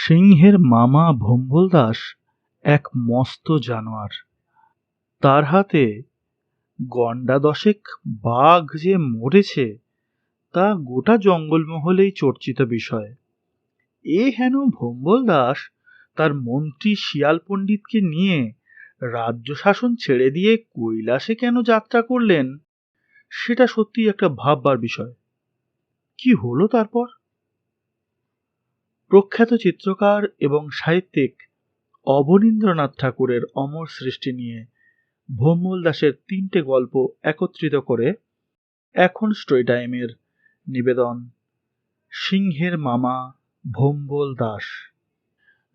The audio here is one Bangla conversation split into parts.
সিংহের মামা ভম্বল দাস এক মস্ত জানোয়ার। তার হাতে গণ্ডা দশেক বাঘ যে মরেছে তা গোটা জঙ্গলমহলেই চর্চিত বিষয়। হেন ভম্বল দাস তার মন্ত্রী শিয়াল পণ্ডিতকে নিয়ে রাজ্য শাসন ছেড়ে দিয়ে কৈলাসে কেন যাত্রা করলেন, সেটা সত্যিই একটা ভাববার বিষয়। কি হলো তারপর? প্রখ্যাত চিত্রকার এবং সাহিত্যিক অবনীন্দ্রনাথ ঠাকুরের অমর সৃষ্টি নিয়ে ভম্বল দাসের 3টে গল্প একত্রিত করে এখন স্টোরি টাইমের নিবেদন সিংহের মামা ভম্বল দাস।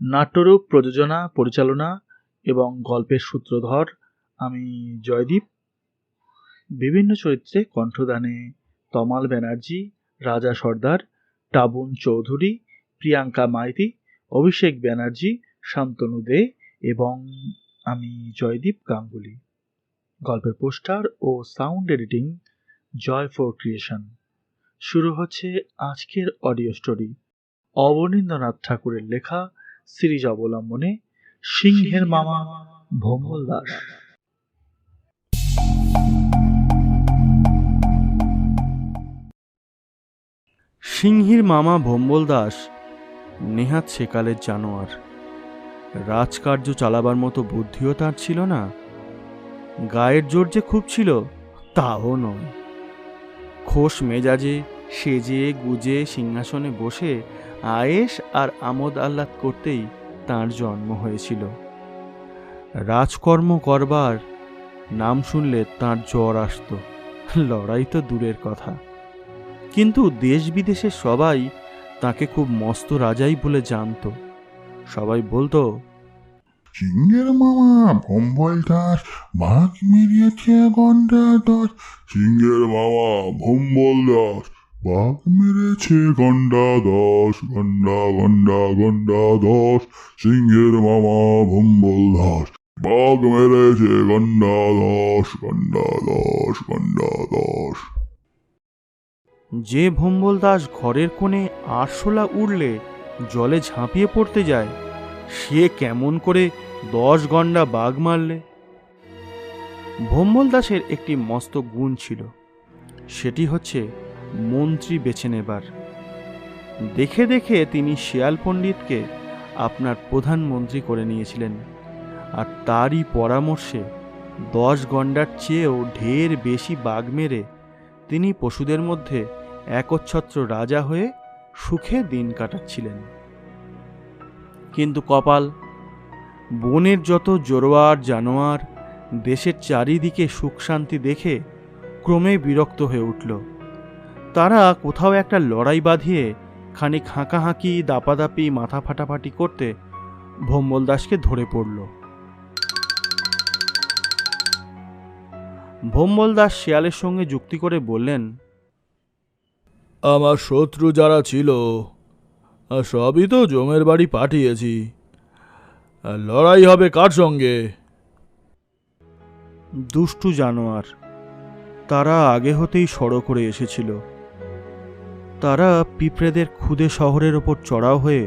নাট্যরূপ, প্রযোজনা, পরিচালনা এবং গল্পের সূত্রধর আমি জয়দীপ। বিভিন্ন চরিত্রে কণ্ঠদানে তমাল ব্যানার্জি, রাজা সর্দার, টাবুন চৌধুরী, প্রিয়াঙ্কা মাইতি, অভিষেক ব্যানার্জি, শান্তনু দে এবং আমি জয়দীপ গাঙ্গুলি। গল্পের পোস্টার ও sound editing Joy for creation. শুরু হচ্ছে আজকের অডিও স্টোরি, অবনীন্দ্রনাথ ঠাকুরের লেখা সিরিজ অবলম্বনে সিংহের মামা ভম্বল দাস। সিংহীর মামা ভম্বল দাস নেহাত সেকালের জানোয়ার। রাজকার্য চালাবার মতো বুদ্ধিও তার ছিল না। গায়ের জোর যে খুব ছিল তাও নয়। খোশ মেজাজে সেজে গুজে সিংহাসনে বসে আয়েশ আর আমোদ আহ্লাদ করতেই তার জন্ম হয়েছিল। রাজকর্ম করবার নাম শুনলে তার জ্বর আসত, লড়াই তো দূরের কথা। কিন্তু দেশ বিদেশে সবাই তাকে খুব মস্ত রাজাই বলে জানত। সবাই বলতো, সিংহের মামা ভম্বল দাস বাঘ মেরেছে গন্ডা দশ। সিংহের মামা ভম্বল দাস বাঘ মেরেছে গন্ডা দশ। গন্ডা গন্ডা গন্ডা দশ। সিংহের মামা ভম্বল দাস বাঘ মেরেছে গন্ডা দশ। গন্ডা দশ গন্ডা দশ। যে ভম্বল দাস ঘরের কোণে আরশোলা উড়লে জলে ঝাঁপিয়ে পড়তে যায়, সে কেমন করে 10 গন্ডা বাঘ মারলে? ভম্বল দাসের একটি মস্ত গুণ ছিল, সেটি হচ্ছে মন্ত্রী বেছে নেবার। দেখে দেখে তিনি শিয়াল পণ্ডিতকে আপনার প্রধানমন্ত্রী করে নিয়েছিলেন, আর তারই পরামর্শে 10 গন্ডার চেয়েও ঢের বেশি বাঘ মেরে তিনি পশুদের মধ্যে একচ্ছত্র রাজা হয়ে সুখে দিন কাটাচ্ছিলেন। কিন্তু কপাল, বনের যত জোরোয়ার জানোয়ার দেশের চারিদিকে সুখ শান্তি দেখে ক্রমে বিরক্ত হয়ে উঠল। তারা কোথাও একটা লড়াই বাঁধিয়ে খানিক হাঁকাহাঁকি, দাপাদাপি, মাথা ফাটাফাটি করতে ভম্বল দাসকে ধরে পড়ল। ভম্বল দাস শেয়ালের সঙ্গে যুক্তি করে বললেন, আমার শত্রু যারা ছিল সবই তো জমের বাড়ি পাঠিয়েছি। লড়াই হবে কার সঙ্গে? দুষ্টু জানোয়ার, তারা আগে হতেই সড়ো করে এসেছিল। তারা পিঁপড়েদের ক্ষুদে শহরের ওপর চড়াও হয়ে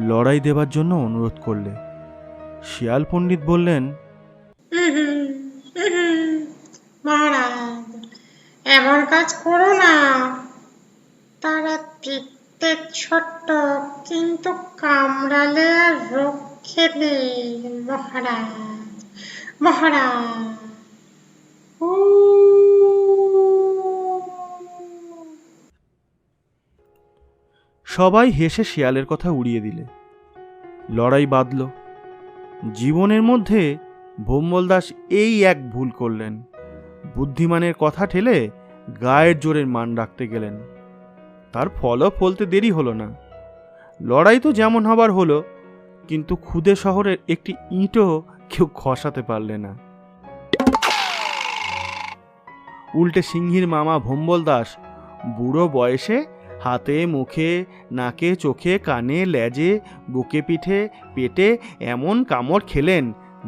লড়াই দেবার জন্য অনুরোধ করলে। শিয়াল পণ্ডিত বললেন, মহারাজ, এমন কাজ করো না। তারা দেখতে ছোট্ট, কিন্তু কামড়ালে আর রক্ষে নেই। মহারাজ, মহারাজ। সবাই হেসে শিয়ালের কথা উড়িয়ে দিলে। লড়াই বাঁধল। জীবনের মধ্যে ভম্বল দাস এই এক ভুল করলেন, বুদ্ধিমানের কথা ঠেলে গায়ের জোরের মান রাখতে গেলেন। তার ফলও ফলতে দেরি হলো না। লড়াই তো যেমন হবার হলো, কিন্তু ক্ষুদে শহরের একটি ইঁটও কেউ খসাতে পারলে না। উল্টে সিংহীর মামা ভম্বল দাস বুড়ো বয়সে হাতে, মুখে, নাকে, চোখে, কানে, লেজে, বুকে, পিঠে, পেটে এমন কামড় খেলেন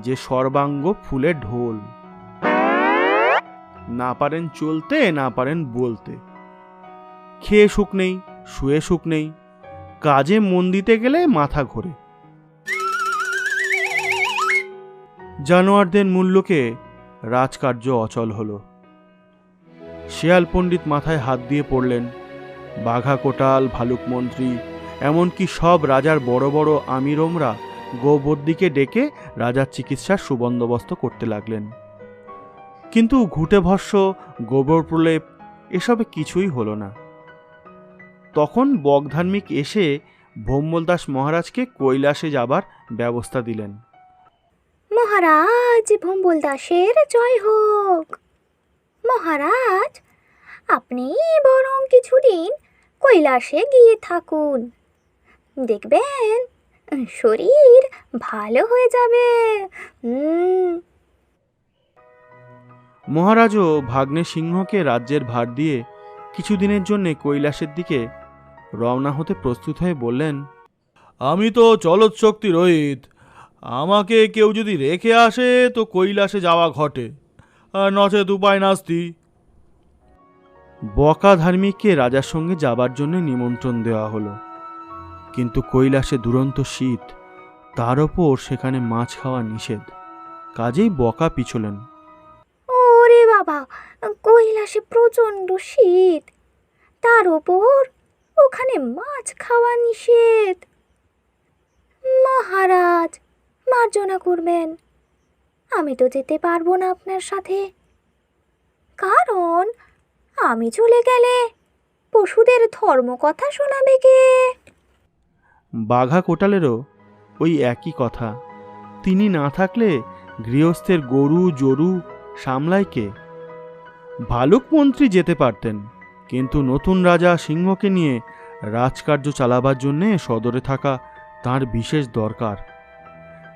যে সর্বাঙ্গ ফুলে ঢোল। না পারেন চলতে, না পারেন বলতে। খেয়ে সুখ নেই, শুয়ে সুখ নেই। কাজে মন দিতে গেলে মাথা ঘোরে। জানোয়ারদের মূল্যকে রাজকার্য অচল হলো। শেয়াল পণ্ডিত মাথায় হাত দিয়ে পড়লেন। বাঘা কোটাল, ভালুক মন্ত্রী, এমনকি সব রাজার বড় বড় আমিরমরা গোবর্দিকে ডেকে রাজার চিকিৎসার সুবন্দোবস্ত করতে লাগলেন। কিন্তু ঘুঁটে ভস্য, গোবর প্রলেপ এসবে কিছুই হলো না। তখন বকধার্মিক এসে ভোম্বলদাস মহারাজকে কৈলাসে যাবার ব্যবস্থা দিলেন। মহারাজ ভম্বল দাসের জয় হোক। মহারাজ, আপনি বরং কিছুদিন কৈলাসে গিয়ে থাকুন, দেখবেন শরীর ভালো হয়ে যাবে। মহারাজও ভাগ্নে সিংহকে রাজ্যের ভার দিয়ে কিছুদিনের জন্য কৈলাসের দিকে রওনা হতে প্রস্তুত হয়ে বললেন, আমি তো চলৎশক্তি রহিত, আমাকে কেউ যদি রেখে আসে তো কৈলাসে যাওয়া ঘটে, আর নচেত উপায় নাস্তি। বকা ধার্মিককে রাজার সঙ্গে যাবার জন্য নিমন্ত্রণ দেওয়া হলো, কিন্তু কৈলাসে দুরন্ত শীত, তার ওপর সেখানে মাছ খাওয়া নিষেধ। কাজেই বকা পিছলেন। ওরে বাবা, কৈলাসে প্রচণ্ড শীত, তার ওপর ওখানে মাছ খাওয়া নিষেধ। মহারাজ মার্জনা করবেন, আমি তো যেতে পারবো না আপনার সাথে, কারণ আমি চলে গেলে পশুদের ধর্ম কথা শোনাবে কে? বাঘা কোটালেরও ওই একই কথা। তিনি না থাকলে গৃহস্থের গরু জরু সামলায় কে? ভালুক মন্ত্রী যেতে পারতেন, কিন্তু নতুন রাজা সিংহকে নিয়ে রাজকার্য চালাবার জন্যে সদরে থাকা তার বিশেষ দরকার।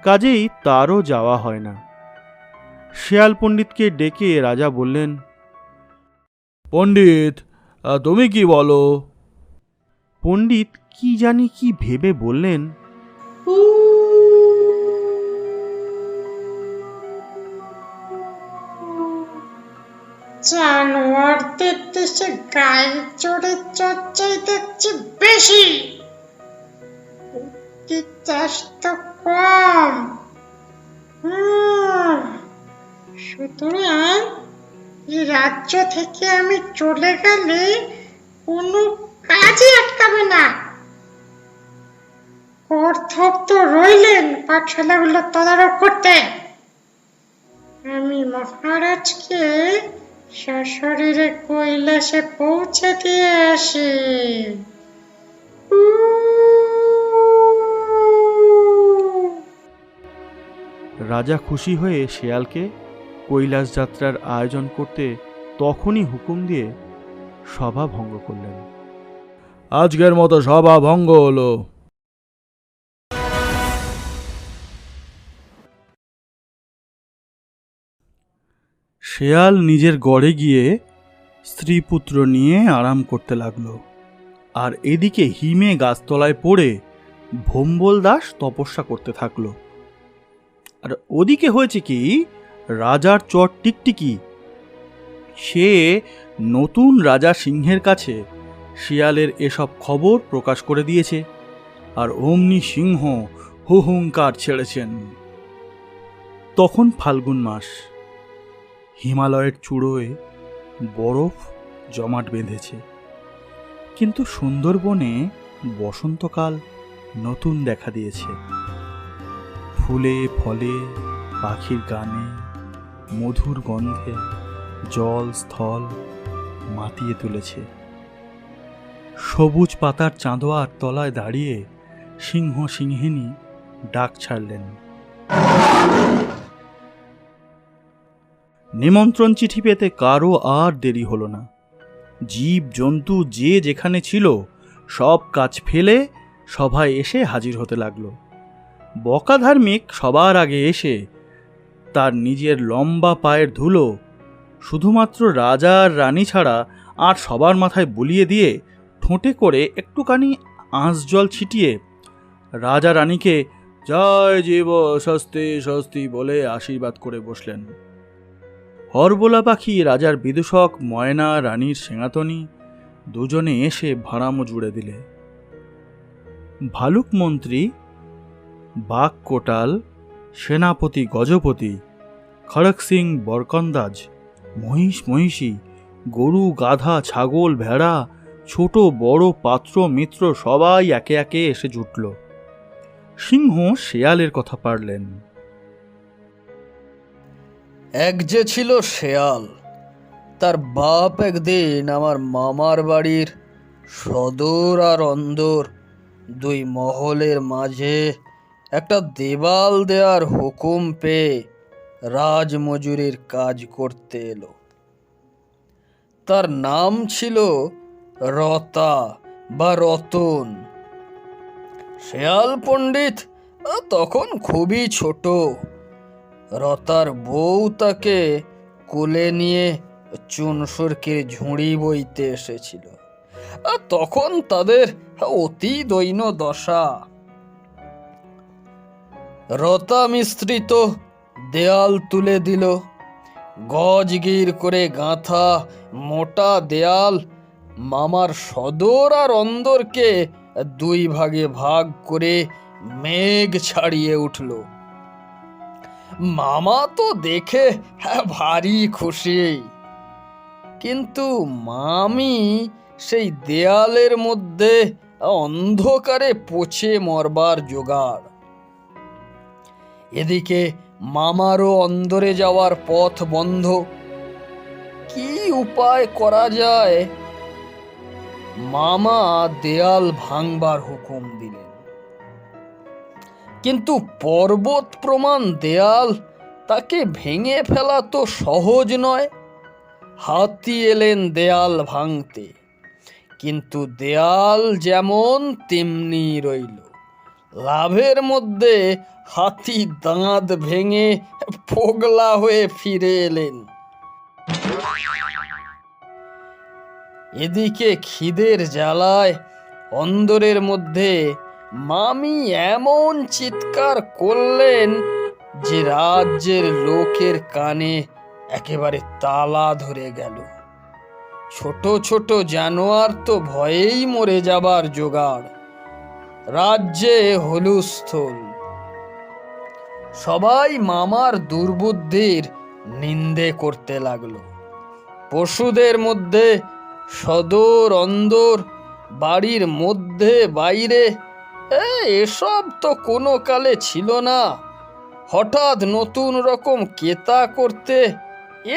কাজেই তারও যাওয়া হয় না। শেয়াল পণ্ডিতকে ডেকে রাজা বললেন, পণ্ডিত, তুমি কি বলো? পণ্ডিত কি জানি কি ভেবে বললেন, জানোয়ারদের দেশে গায়ে চড়ে চর্চাই দেখছি বেশি, চাষ তো কম। সুতরাং এই রাজ্য থেকে আমি চলে গেলে কোনো কাজই আটকাবে না। কর্থক তো রইলেন পাঠশালাগুলো তদারক করতে। আমি মহারাজকে সশরীরে কৈলাসে পৌঁছে দিয়ে আসি। রাজা খুশি হয়ে শেয়ালকে কৈলাস যাত্রার আয়োজন করতে তখনই হুকুম দিয়ে সভা ভঙ্গ করলেন। আজকের মতো সভা ভঙ্গ হলো। শেয়াল নিজের গড়ে গিয়ে স্ত্রী পুত্র নিয়ে আরাম করতে লাগলো, আর এদিকে হিমে গাছতলায় পড়ে ভোম্বল দাস তপস্যা করতে থাকলো। আর ওদিকে হয়েছে কি, রাজার চট টিকটিকি সে নতুন রাজা সিংহের কাছে শিয়ালের এসব খবর প্রকাশ করে দিয়েছে, আর অমনি সিংহ হুহুঙ্কার ছেড়েছেন। তখন ফাল্গুন মাস, হিমালয়ের চূড়োয় বরফ জমাট বেঁধেছে, কিন্তু সুন্দরবনে বসন্তকাল নতুন দেখা দিয়েছে। ফুলে ফলে, পাখির গানে, মধুর গন্ধে জল স্থল মাতিয়ে তুলেছে। সবুজ পাতার চাঁদোয়ার তলায় দাঁড়িয়ে সিংহ সিংহিনী ডাক ছাড়লেন। নিমন্ত্রণ চিঠি পেতে কারও আর দেরি হলো না। জীব জন্তু যে যেখানে ছিল সব কাজ ফেলে সভায় এসে হাজির হতে লাগলো। বকা ধার্মিক সবার আগে এসে তার নিজের লম্বা পায়ের ধুলো শুধুমাত্র রাজা আর রানী ছাড়া আর সবার মাথায় বুলিয়ে দিয়ে ঠোঁটে করে একটুখানি আঁশ জল ছিটিয়ে রাজা রানীকে জয় জীব স্বস্তি স্বস্তি বলে আশীর্বাদ করে বসলেন। হরবোলা পাখি, রাজার বিদূষক ময়না, রানীর সেনাতনী দুজনে এসে ভাড়ামো জুড়ে দিলে। ভালুক মন্ত্রী, বাঘ কোটাল, সেনাপতি গজপতি, খড়ক সিং বরকন্দাজ, মহিষী, গরু গাধা ছাগল ভেড়া, ছোট বড় পাত্র মিত্র সবাই একে একে এসে জুটল। সিংহ শেয়ালের কথা পারলেন। এক যে ছিল শেয়াল, তার বাপ একদিন আমার মামার বাড়ির সদর আর অন্দর দুই মহলের মাঝে একটা দেওয়াল দেওয়ার হুকুম পেয়ে রাজমজুরির কাজ করতে এলো। তার নাম ছিল রতা বা রতন। শেয়াল পণ্ডিত তখন খুবই ছোট। রতার বউ তাকে কোলে নিয়ে চুনসুরকির ঝুড়ি বইতে এসেছিল। তখন তাদের অতি দৈন্য দশা। রতা মিস্ত্রিত দেয়াল তুলে দিল। গজগির করে গাঁথা মোটা দেয়াল মামার সদর আর অন্দরকে দুই ভাগে ভাগ করে মেঘ ছাড়িয়ে উঠল। মামা তো দেখে ভারী খুশি, কিন্তু মামি সেই দেয়ালের মধ্যে অন্ধকারে পচে মরবার জোগাড়। এদিকে মামারও অন্দরে যাওয়ার পথ বন্ধ। কি উপায় করা যায়? মামা দেয়াল ভাঙবার হুকুম দিলেন, কিন্তু পর্বত প্রমাণ দেয়াল, তাকে ভেঙে ফেলা তো সহজ নয়। হাতি এলেন দেয়াল ভাঙতে, কিন্তু দেয়াল যেমন তেমনি রইল। লাভের মধ্যে হাতি দাঁত ভেঙে পোগলা হয়ে ফিরে এলেন। এদিকে খিদের জ্বালায় অন্দরের মধ্যে মামি এমন চিৎকার করলেন যে রাজ্যের লোকের কানে একেবারে তালা ধরে গেল। ছোট ছোট জানোয়ার তো ভয়েই মরে যাবার জোগাড়। রাজ্যে হুলস্থুল। সবাই মামার দুর্বুদ্ধির নিন্দে করতে লাগলো। পশুদের মধ্যে সদর অন্দর, বাড়ির মধ্যে বাইরে, এসব তো কোনো কালে ছিল না। হঠাৎ নতুন রকম কেতা করতে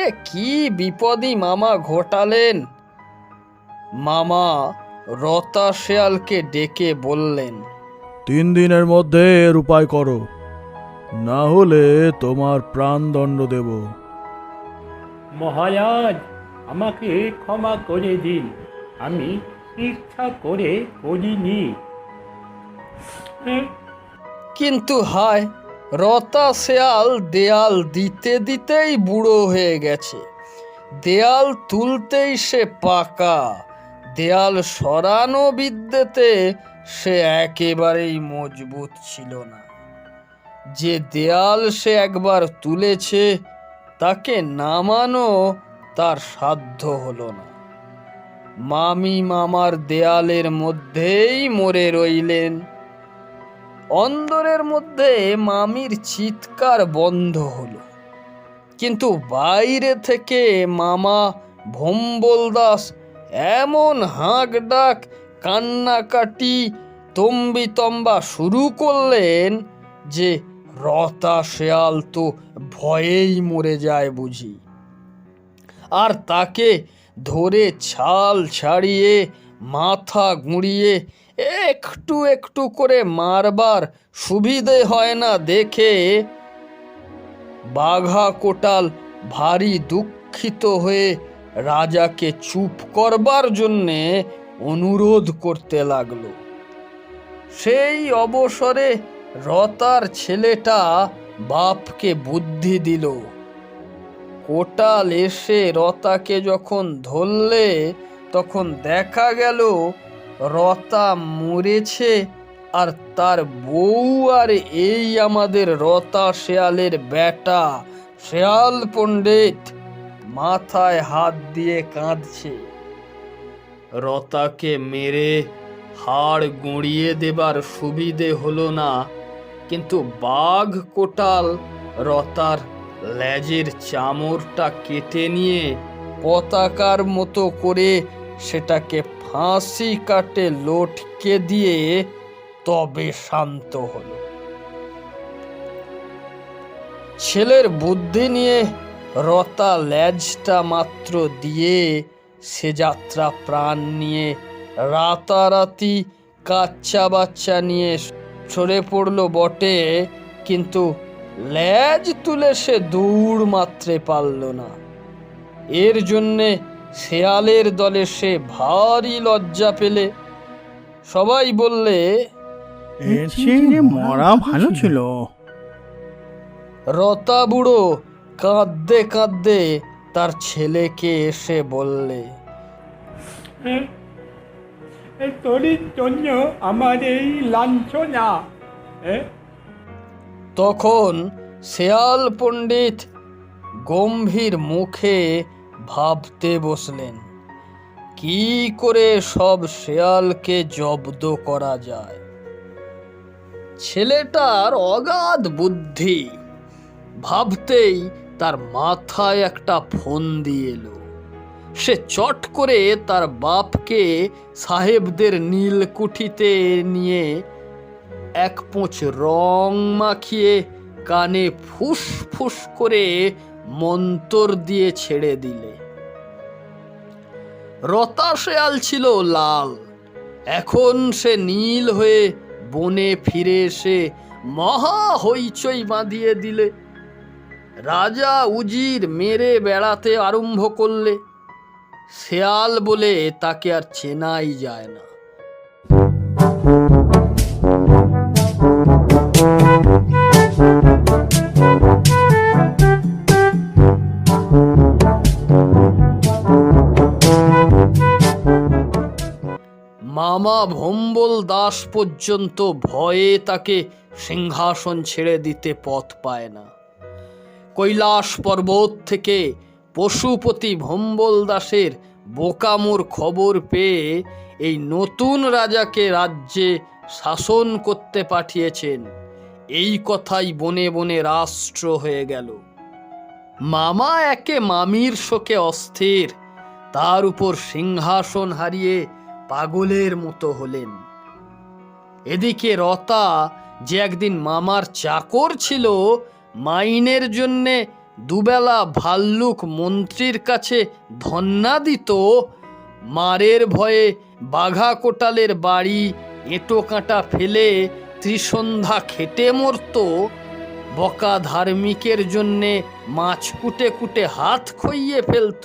এ কি বিপদই মামা ঘটালেন। মামা রতা শেয়ালকে ডেকে বললেন, 3 দিনের মধ্যে এর উপায় করো, না হলে তোমার প্রাণদণ্ড দেব। মহারাজ, আমাকে ক্ষমা করে দিন, আমি ইচ্ছা করে করিনি। কিন্তু হায়, রতা শেয়াল দেয়াল দিতে দিতেই বুড়ো হয়ে গেছে। দেয়াল তুলতেই সে পাকা। দেয়াল সরানো বিদ্যেতে সে একেবারেই মজবুত ছিল না। যে দেয়াল সে একবার তুলেছে তাকে নামানো তার সাধ্য হলো না। মামি মামার দেয়ালের মধ্যেই মরে রইলেন। অন্দরের মধ্যে মামির চিৎকার বন্ধ হলো, কিন্তু বাইরে থেকে মামা ভম্বল দাস এমন হাঁক ডাক, কান্নাকাটি, তম্বিতম্বা শুরু করলেন যে রতা শেয়াল তো ভয়েই মরে যায় বুঝি। আর তাকে ধরে ছাল ছাড়িয়ে মাথা গুঁড়িয়ে একটু একটু করে মারবার সুবিধে হয় না দেখে বাঘা কোটাল ভারী দুঃখিত হয়ে রাজাকে চুপ করবার জন্যে অনুরোধ করতে লাগলো। সেই অবসরে রতার ছেলেটা বাপকে বুদ্ধি দিল। কোটাল এসে রতাকে যখন ধরলে, তখন দেখা গেল রতা মরেছে, আর তার বউ আর এই আমাদের রতা শেয়ালের বেটা শেয়াল পণ্ডিত মাথায় হাত দিয়ে কাঁদছে। রতাকে মেরে হাড় গড়িয়ে দেবার সুবিধে হলো না, কিন্তু বাঘ কোটাল রতার লেজের চামড়টা কেটে নিয়ে পতাকার মতো করে সেটাকে ফাঁসি কাটে লটকে দিয়ে তবে শান্ত হলো। ছেলের বুদ্ধি নিয়ে রতা লেজটা মাত্র দিয়ে সে যাত্রা প্রাণ নিয়ে রাতারাতি কাচ্চা বাচ্চা নিয়ে সরে পড়লো বটে, কিন্তু লেজ তুলে সে দৌড় মাত্রে পারল না। এর জন্যে শেয়ালের দলে সে ভারী লজ্জা পেলে। সবাই বললে, এর চেয়ে মরা ভালো ছিল। রতা বুড়ো কাঁদতে কাঁদতে তার ছেলেকে এসে বললে, তোরই জন্য আমার এই লাঞ্ছনা। তখন শেয়াল পণ্ডিত গম্ভীর মুখে ভাবতে বসলেন কি করে সব শেয়ালকে জব্দ করা যায়। ছেলেটার অগাধ বুদ্ধি, ভাবতেই তার মাথায় একটা ফন্দি এলো। সে চট করে তার বাপকে সাহেবদের নীলকুঠিতে নিয়ে এক পোঁচ রং মাখিয়ে কানে ফুস ফুস করে মন্তর দিয়ে ছেড়ে দিলে। রতা শেয়াল ছিল লাল, এখন সে নীল হয়ে বনে ফিরে এসে মহা হইচই বাঁধিয়ে দিলে। রাজা উজির মেরে বেড়াতে আরম্ভ করলে। শেয়াল বলে তাকে আর চেনাই যায় না। মামা ভম্বল দাস পর্যন্ত ভয়ে তাকে সিংহাসন ছেড়ে দিতে পথ পায় না। কৈলাস পর্বত থেকে পশুপতি ভম্বল দাসের বোকামোর খবর পেয়ে এই নতুন রাজাকে রাজ্যে শাসন করতে পাঠিয়েছেন, এই কথাই বনে বনে রাষ্ট্র হয়ে গেল। মামা একে মামির শোকে অস্থির, তার উপর সিংহাসন হারিয়ে পাগলের মতো হলেন। এদিকে রতা, যে একদিন মামার চাকর ছিল, মাইনের জন্যে দুবেলা ভাল্লুক মন্ত্রীর কাছে ধন্না দিত, মারের ভয়ে বাঘা কোটালের বাড়ি এঁটো কাঁটা ফেলে ত্রিসন্ধ্যা খেটে মরত, বকা ধার্মিকের জন্যে মাছ কুটে কুটে হাত খইয়ে ফেলত,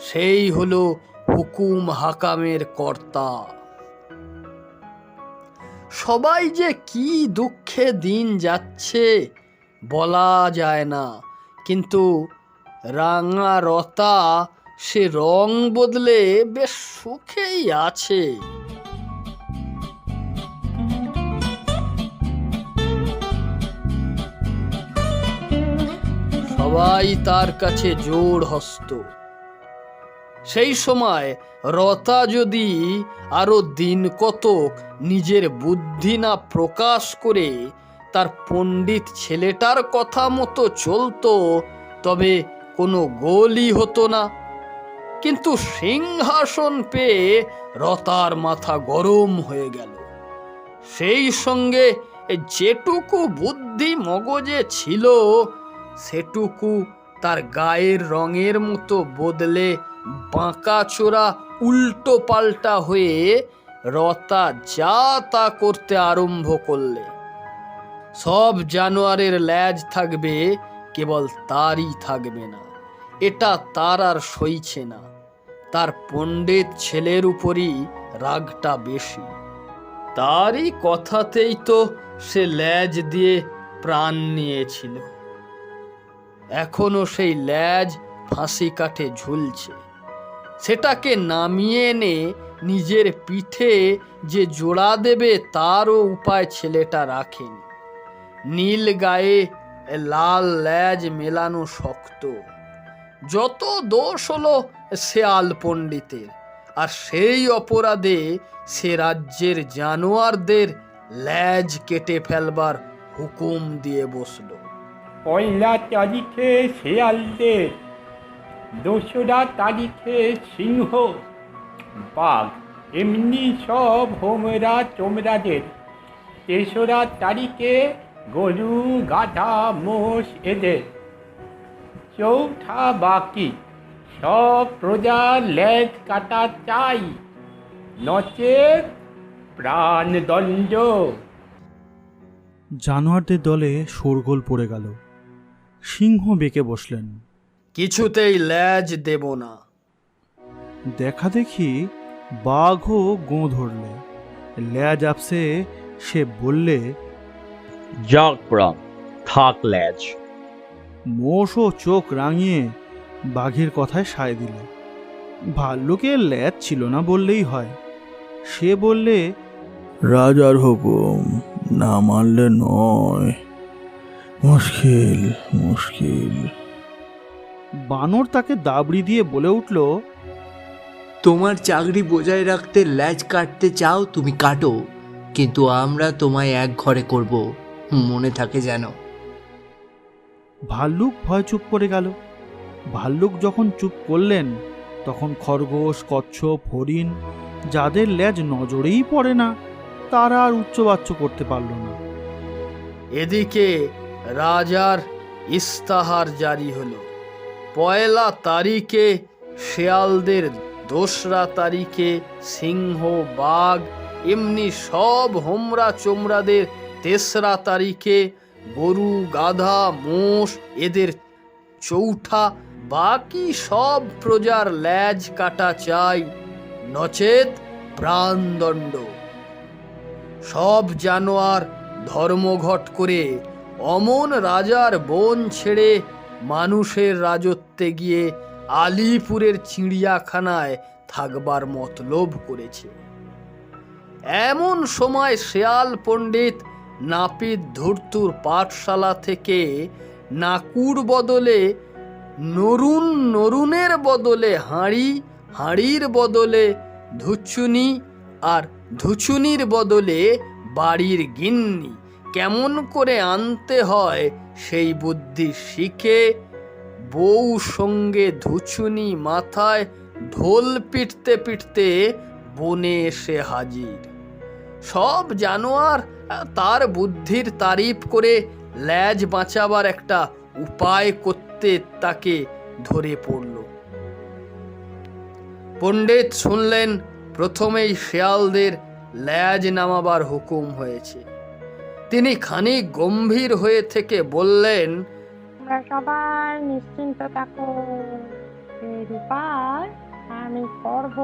সেই হলো হুকুম হাকামের কর্তা। সবাই যে কি দুঃখে দিন যাচ্ছে বলা যায় না, কিন্তু রাঙা রতা সে রং বদলে বেশ সুখেই আছে। সবাই তার কাছে জোড় হস্ত। সেই সময় রতা যদি আরো দিন কতক নিজের বুদ্ধি না প্রকাশ করে তার পণ্ডিত ছেলেটার কথা মতো চলতো, তবে কোনো গোলই হতো না। কিন্তু সিংহাসন পেয়ে রতার মাথা গরম হয়ে গেল। সেই সঙ্গে যেটুকু বুদ্ধি মগজে ছিল সেটুকু তার গায়ের রঙের মতো বদলে বাঁকা চোরা উল্টো পাল্টা হয়ে রতা যা তা করতে আরম্ভ করলে। সব জানোয়ারের লেজ থাকবে, কেবল তারই থাকবে না, এটা তার আর সইছে না। তার পণ্ডিত ছেলের উপরই রাগটা বেশি। তারই কথাতেই তো সে লেজ দিয়ে প্রাণ নিয়েছিল। এখনো সেই লেজ ফাঁসি কাঠে ঝুলছে। সেটাকে নামিয়ে এনে নিজের পিঠে যে জোড়া দেবে তারও উপায় ছেলেটা রাখেনি। নীল গায়ে লাল লেজ মেলানো শক্ত। যত দোষ হলো শেয়াল পণ্ডিতের, আর সেই অপরাধে সে রাজ্যের জানোয়ারদের ল্যাজ কেটে ফেলবার হুকুম দিয়ে বসল। পয়লা তারিখে শেয়ালদের, 2রা তারিখে সিংহ, বাঘ, এমনি সব হোমরা চোমরাদের, 3রা তারিখে গরু, গাধা, মোষ এদের, 4ঠা বাকি সব প্রজার লেজ কাটা চাই, নচেত প্রাণদণ্ড। জানোয়ারদের দলে শোরগোল পড়ে গেল। সিংহ বেঁকে বসলেন। কিছুতেই ল্যাজ দেব না। দেখা দেখি বাঘও গোঁ ধরলে। ল্যাজ আপসে সে বললে, যাক প্রাণ, থাক ল্যাজ। মোষও চোখ রাঙিয়ে বাঘের কথায় সায় দিল। ভাল্লুকের ল্যাজ ছিল না বললেই হয়। সে বললে, রাজার হুকুম না মানলে নয়, মুশকিল মুশকিল। বানর তাকে দাবড়ি দিয়ে বলে উঠল, তোমার চাকরি বজায় রাখতে ল্যাজ কাটতে চাও তুমি কাটো, কিন্তু আমরা তোমায় এক ঘরে করব, মনে থাকে যেন। ভাল্লুক ভয় চুপ করে গেল। ভাল্লুক যখন চুপ করলেন, তখন খরগোশ, কচ্ছপ, হরিণ, যাদের ল্যাজ নজরেই পড়ে না, তারা আর উচ্চবাচ্য করতে পারল না। এদিকে রাজার ইস্তাহার জারি হলো। পয়লা তারিখে শেয়ালদের, 2রা তারিখে সিংহ, বাঘ, এমনি সব হোমরা চোমরাদের, 3রা তারিখে গরু, গাধা, মোষ এদের, 4ঠা বাকি সব প্রজার ল্যাজ কাটা চাই, নচেত প্রাণদণ্ড। সব জানোয়ার ধর্মঘট করে অমন রাজার বন ছেড়ে মানুষের রাজত্বে গিয়ে আলিপুরের চিড়িয়াখানায় থাকবার মতলব করেছে। এমন সময় শেয়াল পণ্ডিত নাপিত ধূর্তুর পাঠশালা থেকে নাকুর বদলে নরুন, নরুনের বদলে হাঁড়ি, হাঁড়ির বদলে ধুচুনি, আর ধুচুনির বদলে বাড়ির গিন্নি কেমন করে আনতে হয় সেই বুদ্ধি শিখে বউ সঙ্গে ধুচুনি মাথায় ঢোল পিটতে পিটতে বনে এসে হাজির। সব জানোয়ার তার বুদ্ধির তারিফ করে ল্যাজ বাঁচাবার একটা উপায় করতে তাকে ধরে পড়ল। পণ্ডিত শুনলেন প্রথমেই শেয়ালদের ল্যাজ নামাবার হুকুম হয়েছে। তিনি খানিক গম্ভীর হয়ে থেকে বললেন, তোমরা সবাই নিশ্চিন্ত থাকো, এর উপায় আমি করব।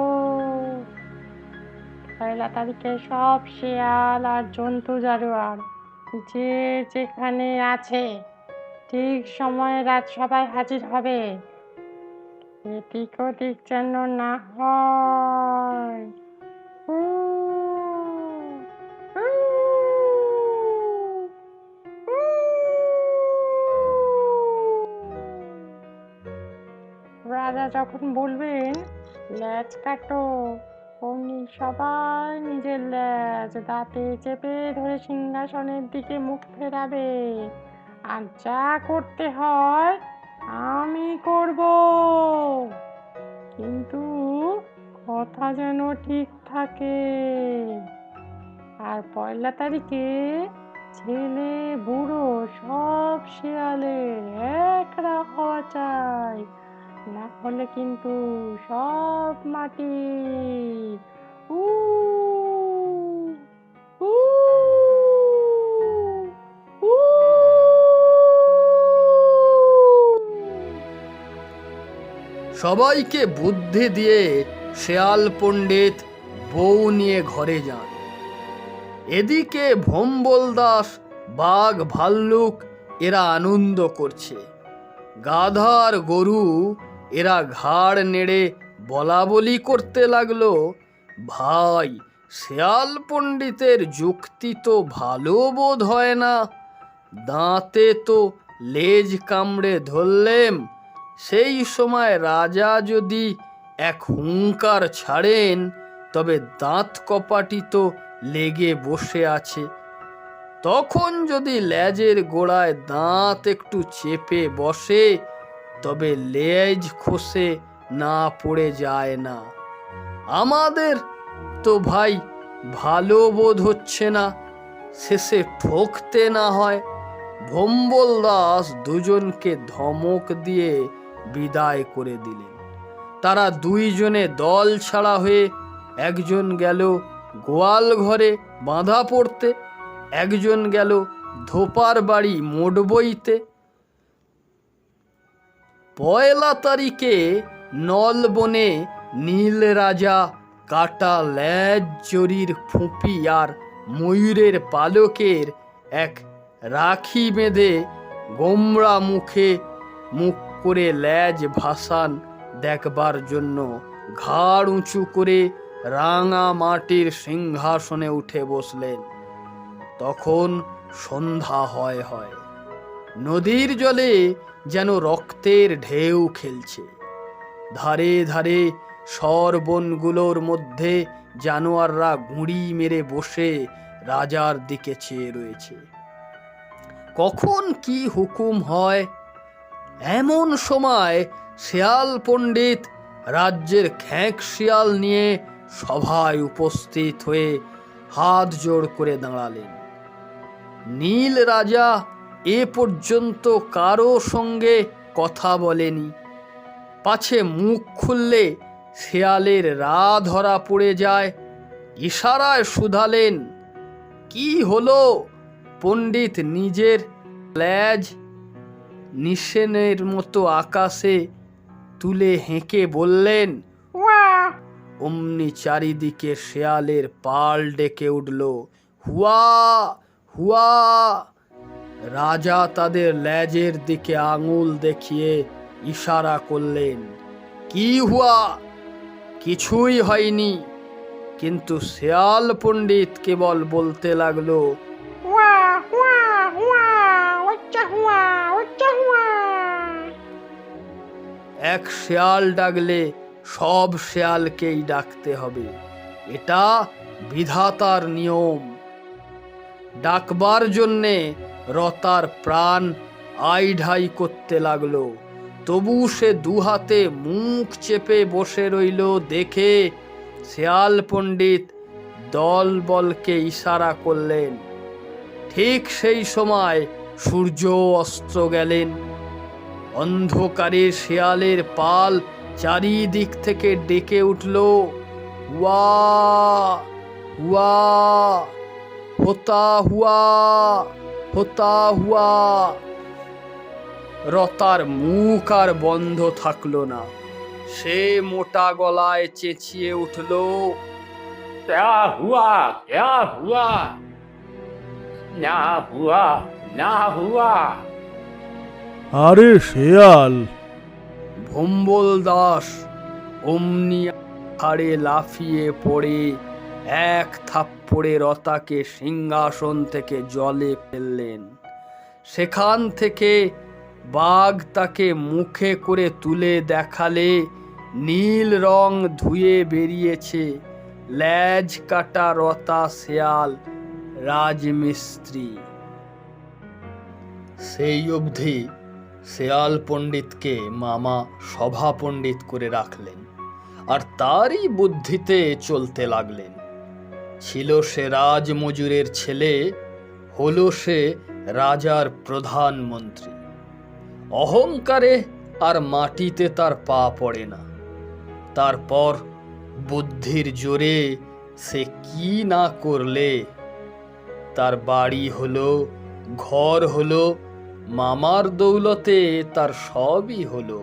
পয়লা তারিখে সব শেয়াল আর জন্তু জানোয়ার যে যেখানে আছে ঠিক সময়ে রাজসভায় হাজির হবে। এদিক ওদিক যেন না হয়। উ, উ, উ। রাজা যখন বলবেন ল্যাজ কাটো, অমনি সবাই নিজের ল্যাজ দাঁতে চেপে ধরে সিংহাসনের দিকে মুখ ফেরাবে। আর যা করতে হয় আমি করব, কিন্তু কথা যেন ঠিক থাকে। আর পয়লা তারিখে ছেলে বুড়ো সব শিয়ালের একরা হওয়া চাই, না হলে কিন্তু সব মাটি। উ উ উ। সবাইকে বুদ্ধি দিয়ে শেয়াল পণ্ডিত বউ নিয়ে ঘরে যান। এদিকে ভম্বল দাস, বাঘ, ভাল্লুক এরা আনন্দ করছে। গাধা আর গরু এরা ঘাড় নেড়ে বলা বলি করতে লাগলো, ভাই শেয়াল পণ্ডিতের যুক্তি তো ভালো বোধ হয় না। দাঁতে তো লেজ কামড়ে ধরলেম, সেই সময় রাজা যদি এক হুঙ্কার ছাড়েন, তবে দাঁত কপাটি তো লেগে বসে আছে। তখন যদি লেজের গোড়ায় দাঁত একটু চেপে বসে, তবে লেজ খসে না পড়ে যায় না। আমাদের তো ভাই ভালো বোধ হচ্ছে না, শেষে ঠকতে না হয়। ভম্বল দাস দুজনকে ধমক দিয়ে বিদায় করে দিলেন। তারা দুইজনে দল ছাড়া হয়ে একজন গেল গোয়াল ঘরে বাঁধা পড়তে, একজন গেল ধোপার বাড়ি মোট বইতে। পয়লা তারিখে নলবনে নীল রাজা কাটা লেজ জরির ফুঁপি আর ময়ূরের পালকের এক রাখি বেঁধে গোমরা মুখে মুখ করে লেজ ভাসান দেখবার জন্য ঘাড় উঁচু করে রাঙা মাটির সিংহাসনে উঠে বসলেন। তখন সন্ধ্যা হয়। নদীর জলে যেন রক্তের ঢেউ খেলছে। ধারে ধারে সরবনগুলোর মধ্যে জানোয়াররা গুঁড়ি মেরে বসে রাজার দিকে চেয়ে রয়েছে। কখন কি হুকুম হয়? এমন সময় শেয়াল পণ্ডিত রাজ্যের খ্যাঁক শিয়াল নিয়ে সভায় উপস্থিত হয়ে হাত জোড় করে দাঁড়ালেন। নীল রাজা এ পর্যন্ত কারো সঙ্গে কথা বলেনি, পাছে মুখ খুললে শেয়ালের রা ধরা পড়ে যায়। ইশারায় শুধালেন, কি হলো? পণ্ডিত নিজের লেজ নিশেনের মতো আকাশে তুলে হেঁকে বললেন, অমনি চারিদিকে শেয়ালের পাল ডেকে উঠল, হুয়া হুয়া। রাজা তাদের লেজের দিকে আঙুল দেখিয়ে ইশারা করলেন, কি হুয়া? কিছুই হয়নি। কিন্তু শেয়াল পণ্ডিত কেবল বলতে লাগলো, এক শেয়াল ডাকলে সব শেয়ালকেই ডাকতে হবে, এটা বিধাতার নিয়ম। ডাকবার জন্যে রতার প্রাণ আইঢাই করতে লাগলো। তবু সে দুহাতে মুখ চেপে বসে রইল দেখে শেয়াল পণ্ডিত দল বলকে ইশারা করলেন। ঠিক সেই সময় সূর্য অস্ত গেলেন। অন্ধকারে শেয়ালের পাল চারিদিক থেকে ডেকে উঠল, হুয়া হুয়া, হোতা হুয়া, হোতা হুয়া। রতার মুখ আর বন্ধ থাকলো না। সে মোটা গলায় চেঁচিয়ে উঠল, क्या हुआ क्या हुआ? ना हुआ ना हुआ। আরে শেয়াল! ভম্বল দাস অমনি হাড়ে লাফিয়ে পড়ে এক থাপ্পড়ে রতাকে সিংহাসন থেকে জলে ফেললেন। সেখান থেকে বাঘ তাকে মুখে করে তুলে দেখালে নীল রং ধুয়ে বেরিয়েছে লেজ কাটা রতা শেয়াল রাজমিস্ত্রি। সেই অবধি শেয়াল পণ্ডিতকে মামা সভা পণ্ডিত করে রাখলেন আর তারই বুদ্ধিতে চলতে লাগলেন। ছিল সে রাজমজুরের ছেলে, হলো সে রাজার প্রধানমন্ত্রী। অহংকারে আর মাটিতে তার পা পড়ে না। তারপর বুদ্ধির জোরে সে কি না করলে। তার বাড়ি হলো, ঘর হলো, মামার দৌলতে তার সবই হলো।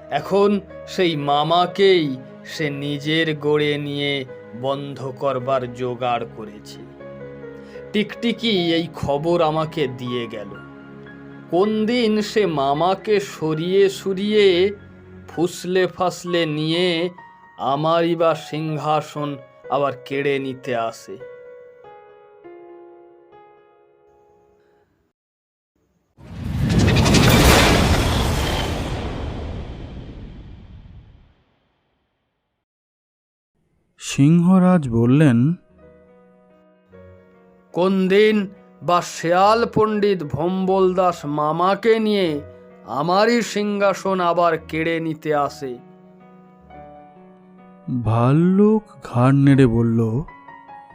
এখন সেই মামাকেই সে নিজের গড়ে নিয়ে বন্ধ করবার জোগাড় করেছে। টিকটিকি এই খবর আমাকে দিয়ে গেল। কোন দিন সে মামাকে সরিয়ে সরিয়ে ফুসলে ফাসলে নিয়ে আমারই বা সিংহাসন আবার কেড়ে নিতে আসে। সিংহরাজ বললেন, কোন দিন বা শেয়াল পণ্ডিত ভম্বল দাস মামাকে নিয়ে আমারই সিংহাসন আবার কেড়ে নিতে আসে। ভাল্লুক ঘাড় নেড়ে বলল,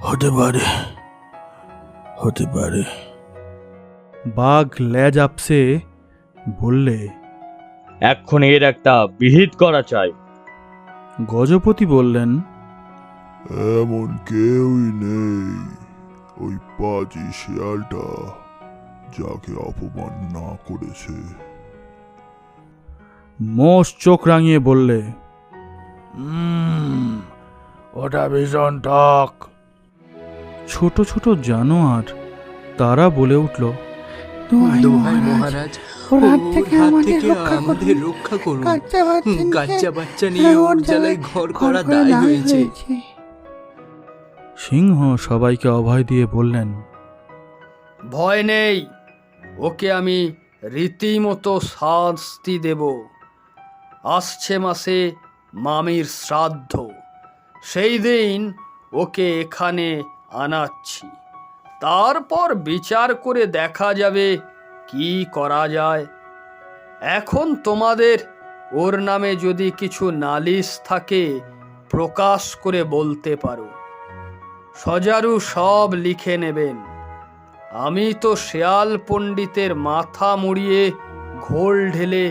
হতে পারে, হতে পারে। বাঘ লেজ আপসে বললে, এখন এর একটা বিহিত করা চাই। গজপতি বললেন, এমন কেউই নেই, ওই পাজি শিয়ালটা যাকে অপমান না করেছে। মোষ চোখ রাঙিয়ে বললে, ওটা ভীষণ টক। ছোট ছোট জানোয়ার তারা বলে উঠল, দোহাই মহারাজ, ওর হাত থেকে আমাদের রক্ষা করুন। কাচ্চা বাচ্চা নিয়ে ওর জ্বালায় ঘর করা দায় হয়েছে। সিংহ সবাইকে অভয় দিয়ে বললেন, ভয় নেই, ওকে আমি রীতিমতো শাস্তি দেব। আসছে মাসে মামির শ্রাদ্ধ, সেই দিন ওকে এখানে আনাচ্ছি। তারপর বিচার করে দেখা যাবে কি করা যায়। এখন তোমাদের ওর নামে যদি কিছু নালিশ থাকে প্রকাশ করে বলতে পারো। সজারু সব লিখে নেবেন। আমি তো শেয়াল পণ্ডিতের মাথা মুড়িয়ে ঘোল ঢেলে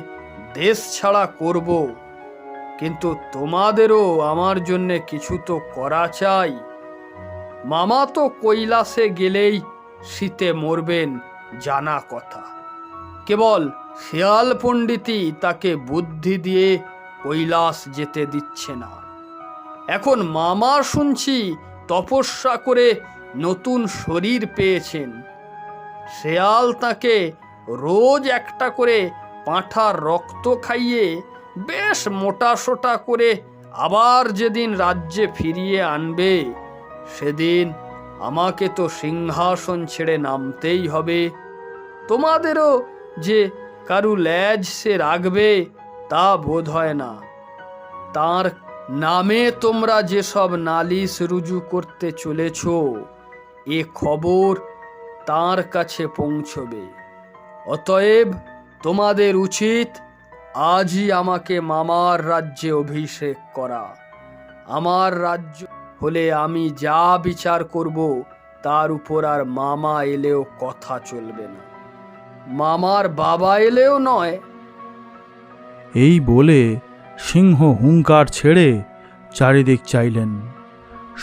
দেশ ছাড়া করব, কিন্তু তোমাদেরও আমার জন্যে কিছু তো করা চাই। মামা তো কৈলাসে গেলেই শীতে মরবেন জানা কথা, কেবল শেয়াল পণ্ডিতই তাকে বুদ্ধি দিয়ে কৈলাস যেতে দিচ্ছে না। এখন মামা শুনছি তপস্যা করে নতুন শরীর পেয়েছেন। শেয়াল তাকে রোজ একটা করে পাঁঠার রক্ত খাইয়ে বেশ মোটাসোটা করে আবার যেদিন রাজ্যে ফিরিয়ে আনবে, সেদিন আমাকে তো সিংহাসন ছেড়ে নামতেই হবে। তোমাদেরও যে কারু লেজ সে রাখবে তা বোধ হয় না। তার নামে তোমরা যেসব নালিশ রুজু করতে চলেছ, এ খবর তার কাছে পৌঁছবে। অতএব তোমাদের উচিত আজই আমাকে মামার রাজ্যে অভিষেক করা। আমার রাজ্য হলে আমি যা বিচার করব তার উপর আর মামা এলেও কথা চলবে না, মামার বাবা এলেও নয়। এই বলে সিংহ হুঙ্কার ছেড়ে চারিদিক চাইলেন।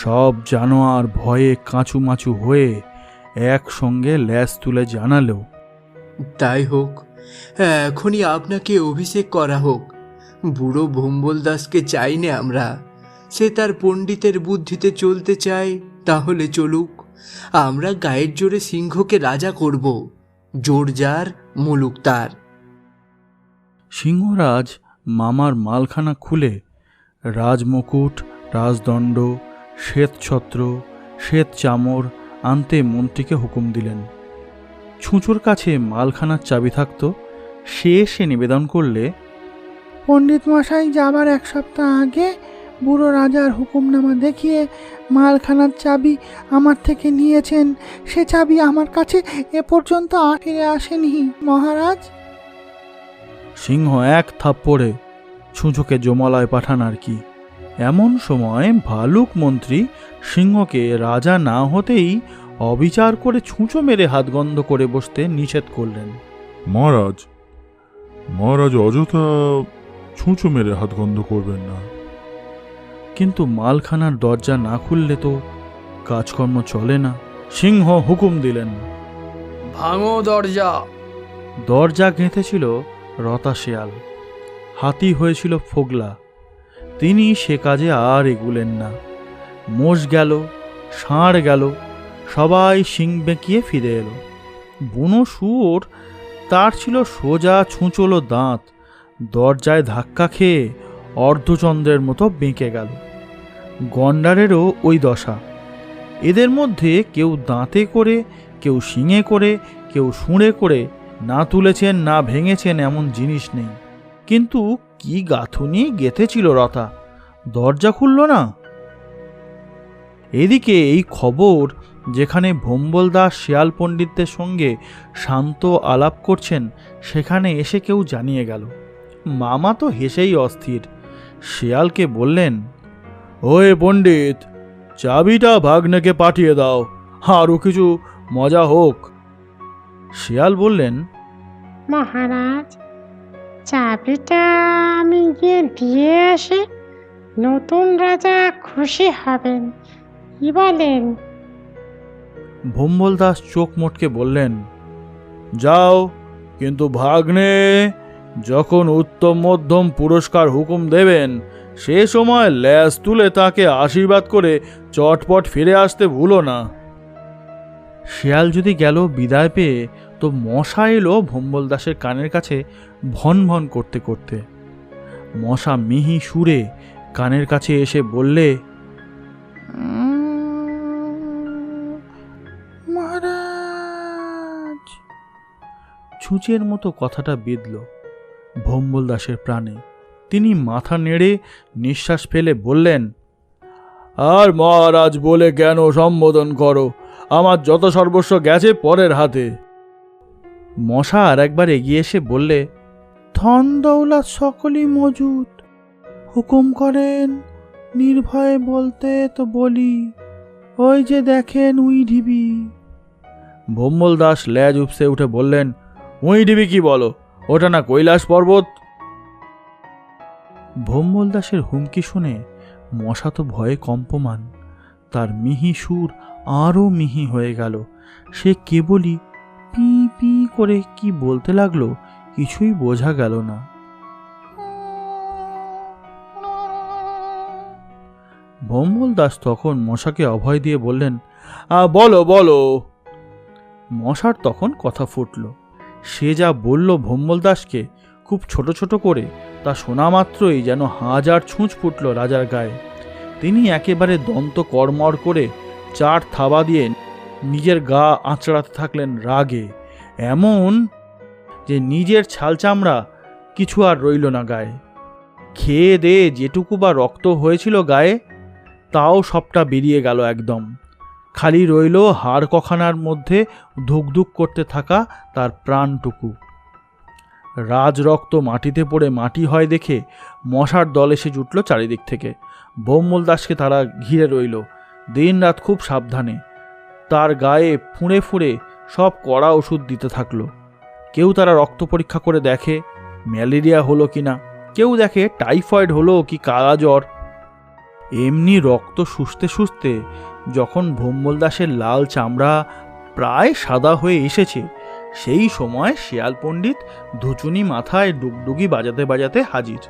সব জানোয়ার ভয়ে কাঁচুমাচু হয়ে একসঙ্গে ল্যাজ তুলে জানালো, তাই হোক, এখনই আপনাকে অভিষেক করা হোক। বুড়ো ভম্বল দাসকে চাই না আমরা। সে তার পণ্ডিতের বুদ্ধিতে চলতে চায়, তাহলে চলুক। আমরা গায়ের জোরে সিংহকে রাজা করব। জোর যার মুলুক তার। সিংহরাজ মামার মালখানা খুলে রাজমুকুট, রাজদণ্ড, শ্বেতছত্র, শ্বেত চামর আনতে মন্ত্রীকে হুকুম দিলেন। ছুঁচোর কাছে মালখানার চাবি থাকত, সে এসে নিবেদন করলে, পণ্ডিত মশাই যাবার এক সপ্তাহ আগে বুড়ো রাজার হুকুমনামা দেখিয়ে মালখানার চাবি আমার থেকে নিয়েছেন। সে চাবি আমার কাছে এ পর্যন্ত ফিরে আসেনি মহারাজ। সিংহ এক থাপ্পড়ে ছুঁচোকে জমালয় পাঠান আর কি। এমন সময় ভালুক মন্ত্রী সিংহকে রাজা না হতেই অবিচার করে ছুঁচো মেরে হাতগন্ধ করে বসতে নিষেধ করলেন। মহারাজ অযথা ছুঁচো মেরে হাতগন্ধ করবেন না। কিন্তু মালখানার দরজা না খুললে তো কাজকর্ম চলে না। সিংহ হুকুম দিলেন, ভাঙো দরজা। দরজা গেঁথেছিল রতা শেয়াল, হাতি হয়েছিল ফোগলা। তিনি সে কাজে আর এগুলেন না। মোষ গেল, ষাঁড় গেল, সবাই শিং বেঁকিয়ে ফিরে এলো। বুনো শুয়োর, তার ছিল সোজা ছুঁচলো দাঁত, দরজায় ধাক্কা খেয়ে অর্ধচন্দ্রের মতো বেঁকে গেল। গন্ডারেরও ওই দশা। এদের মধ্যে কেউ দাঁতে করে, কেউ শিঙে করে, কেউ শুঁড়ে করে না তুলেছেন না ভেঙেছেন এমন জিনিস নেই। কিন্তু কি গাঁথুনি গেঁথেছিল রতা, দরজা খুলল না। এদিকে এই খবর যেখানে ভোম্বল দাস শিয়াল পণ্ডিতদের সঙ্গে শান্ত আলাপ করছেন সেখানে এসে কেউ জানিয়ে গেল। মামা তো হেসেই অস্থির, শিয়ালকে বললেন, ওয়ে পণ্ডিত, চাবিটা ভাগ্নেকে পাঠিয়ে দাও, আরও কিছু মজা হোক। শিয়াল বললেন, মহারাজ, চাবিটা আমি গিয়ে দিয়ে আসি, নতুন রাজা খুশি হবেন, কি বলেন? ভোম্বল দাস চোখ মোটকে বললেন, যাও, কিন্তু ভাগ্নে যখন উত্তম মধ্যম পুরস্কার হুকুম দেবেন সে সময় ল্যাজ তুলে তাকে আশীর্বাদ করে চটপট ফিরে আসতে ভুলো না। শিয়াল যদি গেল বিদায় পেয়ে, তো মশা এলো ভোম্বল দাসের কানের কাছে ভন ভন করতে করতে। মশা মিহি সুরে কানের কাছে এসে বললে, মহারাজ। ছুঁচের মতো কথাটা বিঁধল ভোম্বল দাসের প্রাণে। তিনি মাথা নেড়ে নিঃশ্বাস ফেলে বললেন, আর মহারাজ বলে কেন সম্বোধন করো? আমার যত সর্বস্ব গেছে পরের হাতে। মশা আর একবার এগিয়ে এসে বললে, ধন দৌলত সকলই মজুদ, হুকুম করেন নির্ভয়ে বলতে তো বলি, ওই যে দেখেন উই ঢিবি। ভোম্বল দাস ল্যাজ উপসে উঠে বললেন, উই ডিবি কি বলো? ওটা না কৈলাস পর্বত? ভোম্বল দাসের হুমকি শুনে মশা তো ভয়ে কম্পমান। তার মিহি সুর আরও মিহি হয়ে গেল। সে কেবলই পি পি করে কি বলতে লাগলো, কিছুই বোঝা গেল না। ভোম্বল দাস তখন মশাকে অভয় দিয়ে বললেন, বলো বলো। মশার তখন কথা ফুটল। সে যা বলল ভোম্বল দাসকে খুব ছোট ছোট করে, তা শোনা মাত্রই যেন হাজার ছুঁচ ফুটল রাজার গায়ে। তিনি একেবারে দন্ত কড়মড় করে চার থাবা দিয়ে নিজের গা আঁচড়াতে থাকলেন রাগে, এমন যে নিজের ছাল চামড়া কিছু আর রইল না গায়ে। খেয়ে দেয়ে যেটুকু বা রক্ত হয়েছিল গায়ে, তাও সবটা বেরিয়ে গেল একদম। খালি রইল হাড় কখানার মধ্যে ধুকধুক করতে থাকা তার প্রাণটুকু। রাজরক্ত মাটিতে পড়ে মাটি হয় দেখে মশার দল এসে জুটল চারিদিক থেকে। ভোম্বল দাসকে তারা ঘিরে রইল দিন রাত খুব সাবধানে। তার গায়ে ফুঁড়ে ফুঁড়ে সব কড়া ওষুধ দিতে থাকলো। কেউ তারা রক্ত পরীক্ষা করে দেখে ম্যালেরিয়া হলো কিনা, কেউ দেখে টাইফয়েড হলো কি কালা জ্বর। এমনি রক্ত শুষতে শুষতে যখন ভোম্বল দাসের লাল চামড়া প্রায় সাদা হয়ে এসেছে, সেই সময় শিয়াল পণ্ডিত ধুচুনি মাথায় ডুগডুগি বাজাতে বাজাতে হাজির।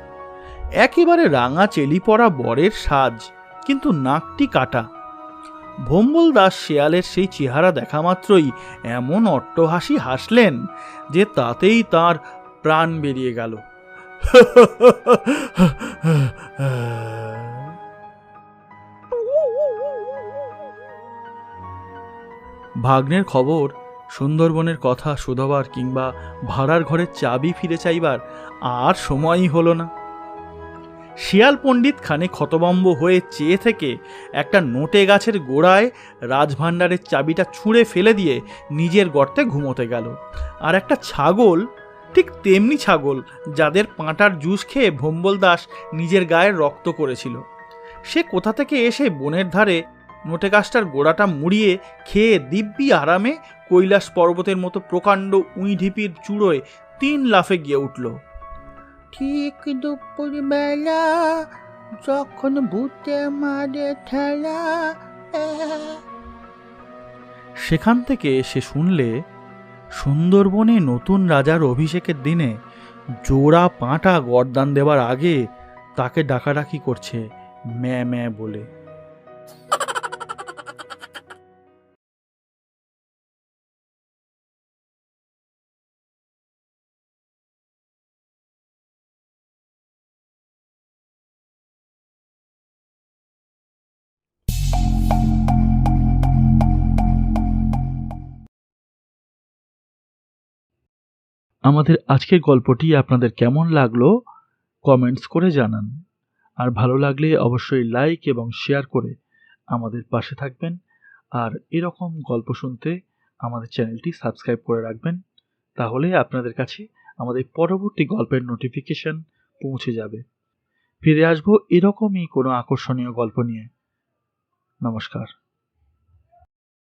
একেবারে রাঙা চেলি পরা বরের সাজ, কিন্তু নাকটি কাটা। ভোম্বল দাস শিয়ালের সেই চেহারা দেখা মাত্রই এমন অট্টহাসি হাসলেন যে তাতেই তার প্রাণ বেরিয়ে গেল। ভাগ্নের খবর, সুন্দরবনের কথা শোধাবার কিংবা ভাড়ার ঘরের চাবি ফিরে চাইবার আর সময়ই হলো না। শিয়াল পণ্ডিত খানে ক্ষতবম্ব হয়ে চেয়ে থেকে একটা নোটে গাছের গোড়ায় রাজভাণ্ডারের চাবিটা ছুঁড়ে ফেলে দিয়ে নিজের গর্তে ঘুমোতে গেল। আর একটা ছাগল, ঠিক তেমনি ছাগল যাদের পাঁটার জুস খেয়ে ভোম্বল দাস নিজের গায়ের রক্ত করেছিল, সে কোথা থেকে এসে বনের ধারে নোটে গাছটার গোড়াটা মুড়িয়ে খেয়ে দিব্যি আরামে কৈলাস পর্বতের মতো প্রকাণ্ড উইঢিপির চূড়োয় 3 লাফে গিয়ে উঠল। ঠিক দুপুর বেলা যখন ভূতে মারে ঠেলা। সেখান থেকে সে শুনলে সুন্দরবনে নতুন রাজার অভিষেকের দিনে জোড়া পাঁটা গরদান দেবার আগে তাকে ডাকাডাকি করছে ম্যা ম্যা বলে। আমাদের আজকের গল্পটি আপনাদের কেমন লাগলো কমেন্টস করে জানান। আর ভালো লাগলে অবশ্যই লাইক এবং শেয়ার করে আমাদের পাশে থাকবেন আর এরকম গল্প শুনতে আমাদের চ্যানেলটি সাবস্ক্রাইব করে রাখবেন। তাহলে আপনাদের কাছে আমাদের পরবর্তী গল্পের নোটিফিকেশন পৌঁছে যাবে। ফিরে আসবো এরকমই কোনো আকর্ষণীয় গল্প নিয়ে। নমস্কার।